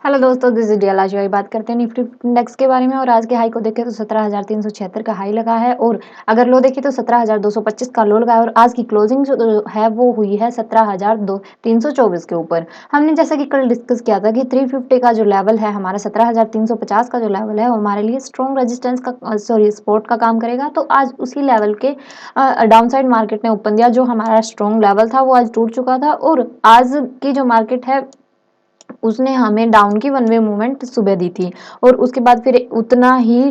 Hello दोस्तों, this is deal. आज वही बात करते हैं निफ्टी इंडेक्स के बारे में। और आज के हाई को देखें तो 17,376 का हाई लगा है और अगर लो देखें तो 17,225 का लो लगा है। और आज की क्लोजिंग जो है वो हुई है 17,324 के ऊपर। हमने जैसा कि कल डिस्कस किया था कि 350 का जो लेवल है हमारा, 17,350 का जो लेवल है वो हमारे लिए स्ट्रॉन्ग रेजिस्टेंस का सपोर्ट का काम करेगा। तो आज उसी लेवल के डाउन साइड मार्केट ने ओपन दिया। जो हमारा स्ट्रॉन्ग लेवल था वो आज टूट चुका था और आज की जो मार्केट है उसने हमें डाउन की वन वे मूवमेंट सुबह दी थी। और उसके बाद फिर उतना ही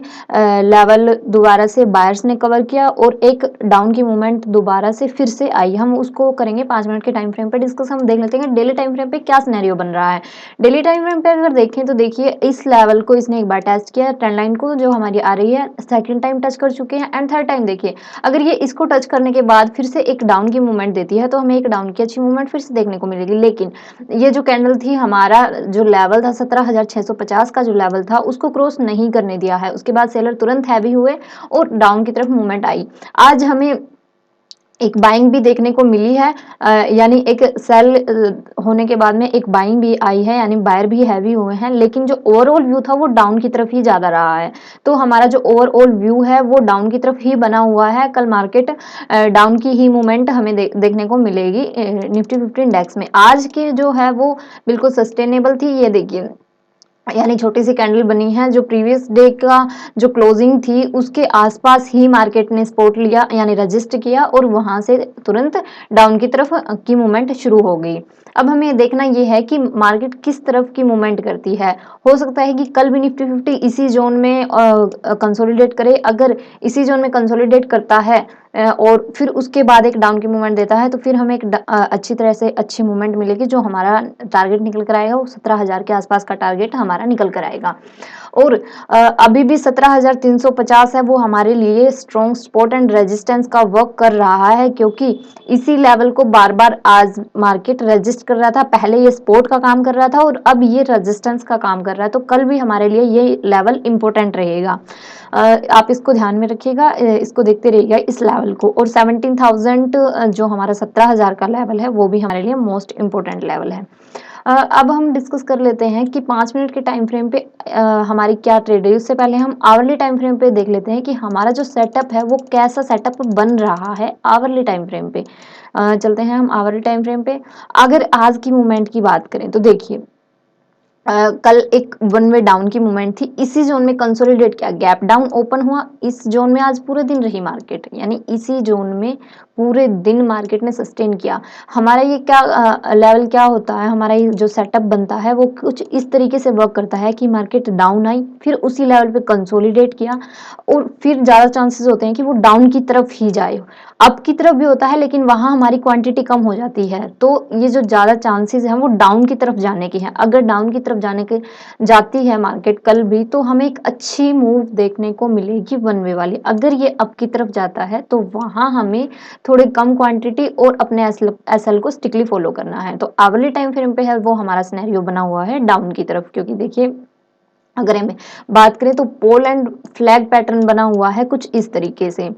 लेवल दोबारा से बायर्स ने कवर किया और एक डाउन की मूवमेंट दोबारा से फिर से आई। हम उसको करेंगे 5 मिनट के टाइम फ्रेम पे डिस्कस। हम देख लेते हैं डेली टाइम फ्रेम पे क्या सिनेरियो बन रहा है। डेली टाइम फ्रेम पे अगर देखें तो देखिए, इस लेवल को इसने एक बार टेस्ट किया, ट्रेंड लाइन को जो हमारी आ रही है, सेकंड टाइम टच कर चुके हैं एंड थर्ड टाइम देखिए, अगर ये इसको टच करने के बाद फिर से एक डाउन की मूवमेंट देती है तो हमें एक डाउन की अच्छी मूवमेंट फिर से देखने को मिलेगी। लेकिन ये जो कैंडल थी, हमारा जो लेवल था 17,650 का जो लेवल था उसको क्रॉस नहीं करने दिया है। उसके बाद सेलर तुरंत हैवी हुए और डाउन की तरफ मूवमेंट आई। आज हमें एक बाइंग भी देखने को मिली है, यानी एक सेल होने के बाद में एक बाइंग भी आई है, यानी बायर भी हैवी हुए हैं। लेकिन जो ओवरऑल व्यू था वो डाउन की तरफ ही ज़्यादा रहा है। तो हमारा जो ओवरऑल व्यू है वो डाउन की तरफ ही बना हुआ है। कल मार्केट डाउन की ही मूवमेंट हमें देखने को मिलेगी निफ्टी 50 इंडेक्स में। आज के जो है वो बिल्कुल सस्टेनेबल थी। ये देखिए, यानी छोटी सी कैंडल बनी है। जो प्रीवियस डे का जो क्लोजिंग थी उसके आसपास ही मार्केट ने सपोर्ट लिया, यानी रजिस्ट किया और वहां से तुरंत डाउन की तरफ की मूवमेंट शुरू हो गई। अब हमें देखना ये है कि मार्केट किस तरफ की मूवमेंट करती है। हो सकता है कि कल भी निफ्टी 50 इसी जोन में कंसोलिडेट करे। अगर इसी जोन में कंसोलिडेट करता है और फिर उसके बाद एक डाउन की मूवमेंट देता है तो फिर हमें एक अच्छी तरह से अच्छी मूवमेंट मिलेगी। जो हमारा टारगेट निकल कर आएगा वो 17,000 के आसपास का टारगेट हमारा निकल कर आएगा। और अभी भी 17,350 है वो हमारे लिए स्ट्रॉन्ग सपोर्ट एंड रेजिस्टेंस का वर्क कर रहा है, क्योंकि इसी लेवल को बार बार आज मार्केट रेजिस्ट कर रहा था। पहले ये सपोर्ट का काम कर रहा था और अब ये रेजिस्टेंस का काम कर रहा है। तो कल भी हमारे लिए ये लेवल इंपॉर्टेंट रहेगा। आप इसको ध्यान में रखिएगा, इसको देखते रहिएगा इस लेवल को। और 17,000 जो हमारा 17,000 का लेवल है वो भी हमारे लिए मोस्ट इंपॉर्टेंट लेवल है। अब हम डिस्कस कर लेते हैं कि 5 मिनट के टाइम फ्रेम पे हमारी क्या ट्रेड है। उससे पहले हम आवरली टाइम फ्रेम पे देख लेते हैं कि हमारा जो सेटअप है वो कैसा सेटअप बन रहा है आवरली टाइम फ्रेम पे। चलते हैं हम आवरली टाइम फ्रेम पे। अगर आज की मूवमेंट की बात करें तो देखिए, कल एक वन वे डाउन की मूवमेंट थी। इसी जोन में कंसोलिडेट किया, गैप डाउन ओपन हुआ। इस जोन में आज पूरे दिन रही मार्केट, यानी इसी जोन में पूरे दिन मार्केट ने सस्टेन किया। हमारा ये क्या लेवल क्या होता है, हमारा ये जो सेटअप बनता है वो कुछ इस तरीके से वर्क करता है कि मार्केट डाउन आई, फिर उसी लेवल पे कंसोलिडेट किया और फिर ज़्यादा चांसेस होते हैं कि वो डाउन की तरफ ही जाए। अप की तरफ भी होता है लेकिन वहाँ हमारी क्वांटिटी कम हो जाती है। तो ये जो ज़्यादा चांसेस हैं वो डाउन की तरफ जाने की है। अगर डाउन की तरफ जाने के जाती है मार्केट कल भी तो हमें एक अच्छी मूव देखने को मिलेगी वन वे वाली। अगर ये अप की तरफ जाता है तो वहाँ हमें थोड़ी कम क्वांटिटी और अपने एसएल को स्टिकली फॉलो करना है। तो आवरली टाइम फ्रेम पे है वो हमारा सिनेरियो बना हुआ है डाउन की तरफ, क्योंकि देखिए अगर हम बात करें तो पोल एंड फ्लैग पैटर्न बना हुआ है कुछ इस तरीके से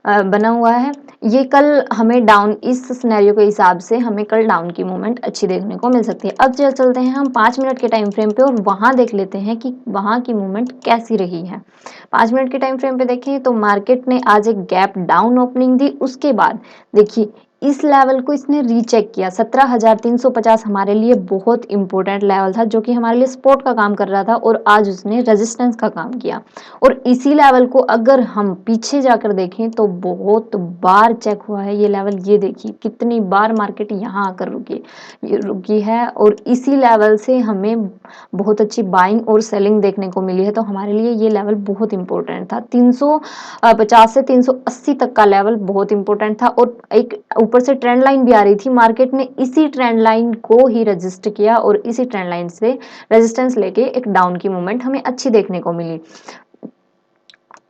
बना हुआ है। ये कल हमें डाउन, इस सिनेरियो के हिसाब से हमें कल डाउन की मूवमेंट अच्छी देखने को मिल सकती है। अब चलते हैं हम 5 मिनट के टाइम फ्रेम पे और वहां देख लेते हैं कि वहां की मूवमेंट कैसी रही है। 5 मिनट के टाइम फ्रेम पे देखें तो मार्केट ने आज एक गैप डाउन ओपनिंग दी। उसके बाद देखिए इस लेवल को इसने रीचेक किया। 17,350 हमारे लिए बहुत इंपॉर्टेंट लेवल था, जो कि हमारे लिए सपोर्ट का काम कर रहा था और आज उसने रेजिस्टेंस का काम किया। और इसी लेवल को अगर हम पीछे जाकर देखें तो बहुत बार चेक हुआ है ये लेवल। ये देखिए कितनी बार मार्केट यहाँ आकर रुकी है और इसी लेवल से हमें बहुत अच्छी बाइंग और सेलिंग देखने को मिली है। तो हमारे लिए ये लेवल बहुत इंपॉर्टेंट था। 350 से 380 तक का लेवल बहुत इंपॉर्टेंट था और एक ऊपर से ट्रेंड लाइन भी आ रही थी। मार्केट ने इसी ट्रेंड लाइन को ही रजिस्ट किया और इसी ट्रेंड लाइन से रेजिस्टेंस लेके एक डाउन की मूवमेंट हमें अच्छी देखने को मिली।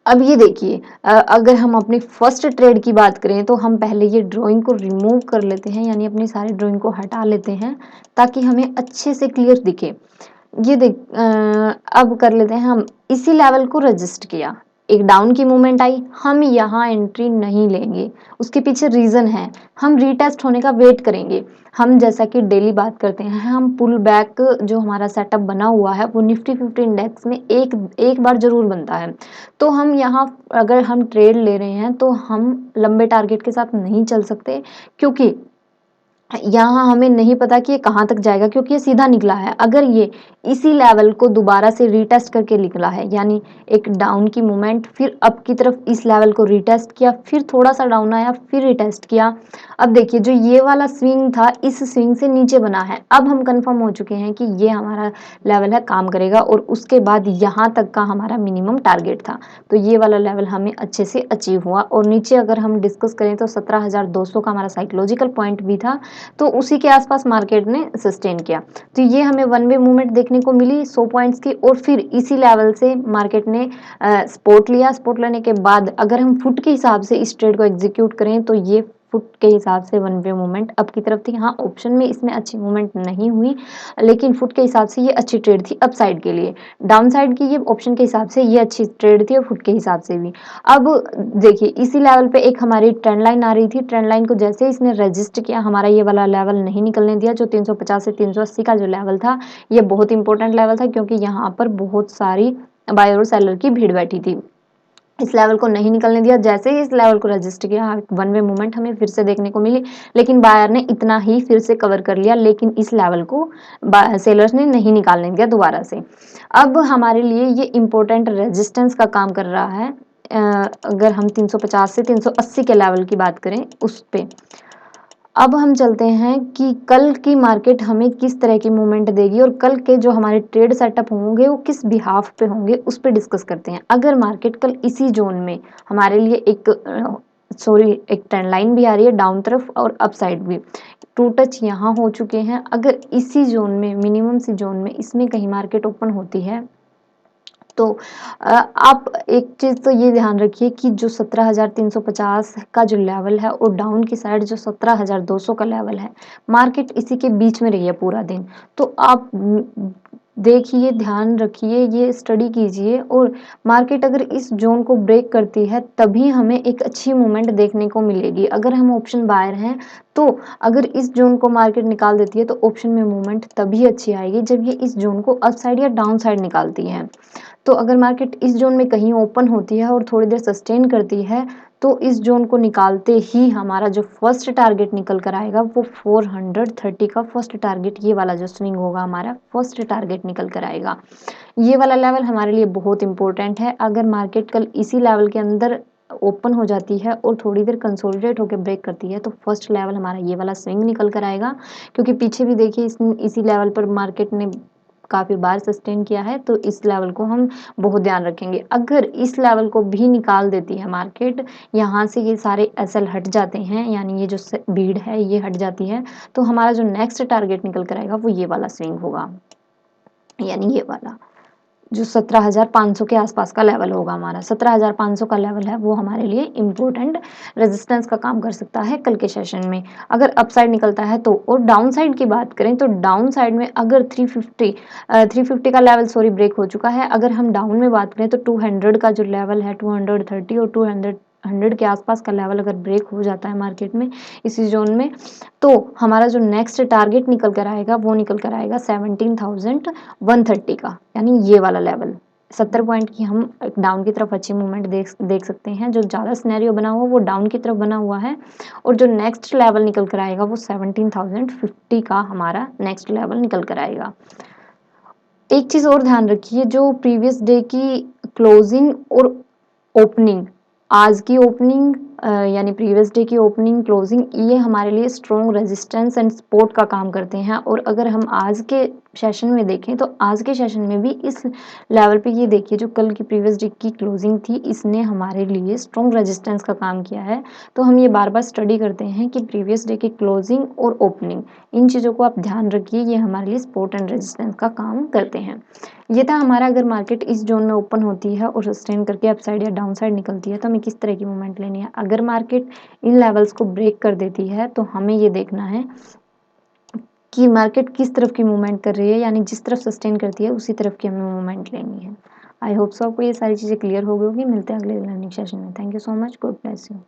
अब ये देखिए, अगर हम अपनी फर्स्ट ट्रेड की बात करें तो हम पहले ये ड्राइंग को रिमूव कर लेते हैं, यानी अपनी सारी ड्राइंग को हटा लेते हैं ताकि हमें अच्छे से क्लियर दिखे। ये देख अब कर लेते हैं हम, इसी लेवल को रजिस्ट किया। एक डाउन की मूवमेंट आई, हम यहाँ एंट्री नहीं लेंगे। उसके पीछे रीज़न है, हम रीटेस्ट होने का वेट करेंगे। हम जैसा कि डेली बात करते हैं, हम पुल बैक जो हमारा सेटअप बना हुआ है वो निफ्टी 50 इंडेक्स में एक एक बार ज़रूर बनता है। तो हम यहाँ अगर हम ट्रेड ले रहे हैं तो हम लंबे टारगेट के साथ नहीं चल सकते, क्योंकि यहाँ हमें नहीं पता कि ये कहाँ तक जाएगा, क्योंकि ये सीधा निकला है। अगर ये इसी लेवल को दोबारा से रीटेस्ट करके निकला है, यानी एक डाउन की मूवमेंट, फिर अप की तरफ इस लेवल को रीटेस्ट किया, फिर थोड़ा सा डाउन आया, फिर रीटेस्ट किया। अब देखिए जो ये वाला स्विंग था, इस स्विंग से नीचे बना है। अब हम कंफर्म हो चुके हैं कि ये हमारा लेवल है, काम करेगा, और उसके बाद यहाँ तक का हमारा मिनिमम टारगेट था। तो ये वाला लेवल हमें अच्छे से अचीव हुआ। और नीचे अगर हम डिस्कस करें तो 17,200 का हमारा साइकोलॉजिकल पॉइंट भी था, तो उसी के आसपास मार्केट ने सस्टेन किया। तो ये हमें वन वे मूवमेंट देखने को मिली 100 पॉइंट्स की, और फिर इसी लेवल से मार्केट ने सपोर्ट लिया। सपोर्ट लेने के बाद अगर हम फुट के हिसाब से इस ट्रेड को एग्जीक्यूट करें तो ये फुट के हिसाब से वन वे मूवमेंट अप की तरफ थी। हाँ, ऑप्शन में इसमें अच्छी मूवमेंट नहीं हुई, लेकिन फुट के हिसाब से ये अच्छी ट्रेड थी अप साइड के लिए। डाउन साइड की ये ऑप्शन के हिसाब से ये अच्छी ट्रेड थी, और फुट के हिसाब से भी। अब देखिए इसी लेवल पे एक हमारी ट्रेंड लाइन आ रही थी। ट्रेंड लाइन को जैसे इसने रजिस्ट किया, हमारा ये वाला लेवल नहीं निकलने दिया, जो 350 से 380 का जो लेवल था, ये बहुत इंपॉर्टेंट लेवल था, क्योंकि यहाँ पर बहुत सारी बायर और सेलर की भीड़ बैठी थी। इस लेवल को नहीं निकलने दिया। जैसे ही इस लेवल को रजिस्ट किया, वन वे मूवमेंट हमें फिर से देखने को मिली, लेकिन बायर ने इतना ही फिर से कवर कर लिया, लेकिन इस लेवल को सेलर्स ने नहीं निकालने दिया दोबारा से। अब हमारे लिए ये इंपॉर्टेंट रेजिस्टेंस का काम कर रहा है। अगर हम 350 से 380 के लेवल की बात करें उस पे, अब हम चलते हैं कि कल की मार्केट हमें किस तरह की मूवमेंट देगी, और कल के जो हमारे ट्रेड सेटअप होंगे वो किस बिहाफ पे होंगे, उस पे डिस्कस करते हैं। अगर मार्केट कल इसी जोन में हमारे लिए एक ट्रेंड लाइन भी आ रही है डाउन तरफ और अप साइड भी, टू टच यहाँ हो चुके हैं, अगर इसी जोन में, मिनिमम सी जोन में, इसमें कहीं मार्केट ओपन होती है, तो आप एक चीज़ तो ये ध्यान रखिए कि जो 17,350 का जो लेवल है, और डाउन की साइड जो 17,200 का लेवल है, मार्केट इसी के बीच में रही है पूरा दिन। तो आप देखिए, ध्यान रखिए, ये स्टडी कीजिए, और मार्केट अगर इस जोन को ब्रेक करती है तभी हमें एक अच्छी मूवमेंट देखने को मिलेगी। अगर हम ऑप्शन बायर हैं तो अगर इस जोन को मार्केट निकाल देती है तो ऑप्शन में मूवमेंट तभी अच्छी आएगी जब ये इस जोन को अप साइड या डाउन साइड निकालती है। तो अगर मार्केट इस जोन में कहीं ओपन होती है और थोड़ी देर सस्टेन करती है, तो इस जोन को निकालते ही हमारा जो फर्स्ट टारगेट निकल कर आएगा वो 430 का फर्स्ट टारगेट, ये वाला जो स्विंग होगा हमारा फर्स्ट टारगेट निकल कर आएगा। ये वाला लेवल हमारे लिए बहुत इंपॉर्टेंट है। अगर मार्केट कल इसी लेवल के अंदर ओपन हो जाती है और थोड़ी देर कंसोलिडेट होकर ब्रेक करती है, तो फर्स्ट लेवल हमारा ये वाला स्विंग निकल कर आएगा, क्योंकि पीछे भी देखिए इसी लेवल पर मार्केट ने काफ़ी बार सस्टेन किया है। तो इस लेवल को हम बहुत ध्यान रखेंगे। अगर इस लेवल को भी निकाल देती है मार्केट, यहाँ से ये सारे एसएल हट जाते हैं, यानी ये जो भीड़ है ये हट जाती है, तो हमारा जो नेक्स्ट टारगेट निकल कर आएगा वो ये वाला स्विंग होगा, यानी ये वाला जो 17,500 के आसपास का लेवल होगा हमारा। 17,500 का लेवल है वो हमारे लिए इम्पोर्टेंट रेजिस्टेंस का काम कर सकता है कल के सेशन में, अगर अपसाइड निकलता है तो। और डाउन साइड की बात करें तो डाउन साइड में अगर 350 का लेवल ब्रेक हो चुका है। अगर हम डाउन में बात करें तो 200 का जो लेवल है, 230 और 200 के आसपास का लेवल अगर ब्रेक हो जाता है मार्केट में इसी जोन में, तो हमारा जो नेक्स्ट टारगेट निकल कर आएगा वो निकल कर आएगा 17,130 का, यानी ये वाला लेवल। 70 पॉइंट की हम डाउन की तरफ अच्छी मूवमेंट देख सकते हैं। जो ज़्यादा सिनेरियो बना हुआ वो डाउन की तरफ बना हुआ है, और जो नेक्स्ट लेवल निकल कर आएगा वो 17,050 का हमारा नेक्स्ट लेवल निकल कर आएगा। एक चीज़ और ध्यान रखिए, जो प्रीवियस डे की क्लोजिंग और ओपनिंग, आज की ओपनिंग यानी प्रीवियस डे की ओपनिंग क्लोजिंग, ये हमारे लिए स्ट्रॉन्ग रेजिस्टेंस एंड सपोर्ट का काम करते हैं। और अगर हम आज के सेशन में देखें तो आज के सेशन में भी इस लेवल पे ये देखिए, जो कल की प्रीवियस डे की क्लोजिंग थी इसने हमारे लिए स्ट्रॉन्ग रेजिस्टेंस का काम किया है। तो हम ये बार बार स्टडी करते हैं कि प्रीवियस डे की क्लोजिंग और ओपनिंग, इन चीज़ों को आप ध्यान रखिए, ये हमारे लिए सपोर्ट एंड रेजिस्टेंस का काम करते हैं। ये था हमारा, अगर मार्केट इस जोन में ओपन होती है और सस्टेन करके अपसाइड या डाउन साइड निकलती है तो हमें किस तरह की मूवमेंट लेनी है। अगर मार्केट इन लेवल्स को ब्रेक कर देती है तो हमें ये देखना है कि मार्केट किस तरफ की मूवमेंट कर रही है, यानी जिस तरफ सस्टेन करती है उसी तरफ की हमें मूवमेंट लेनी है। आई होप सो आपको ये सारी चीज़ें क्लियर हो गई होगी। मिलते हैं अगले लर्निंग सेशन में। Thank you so much. God bless you.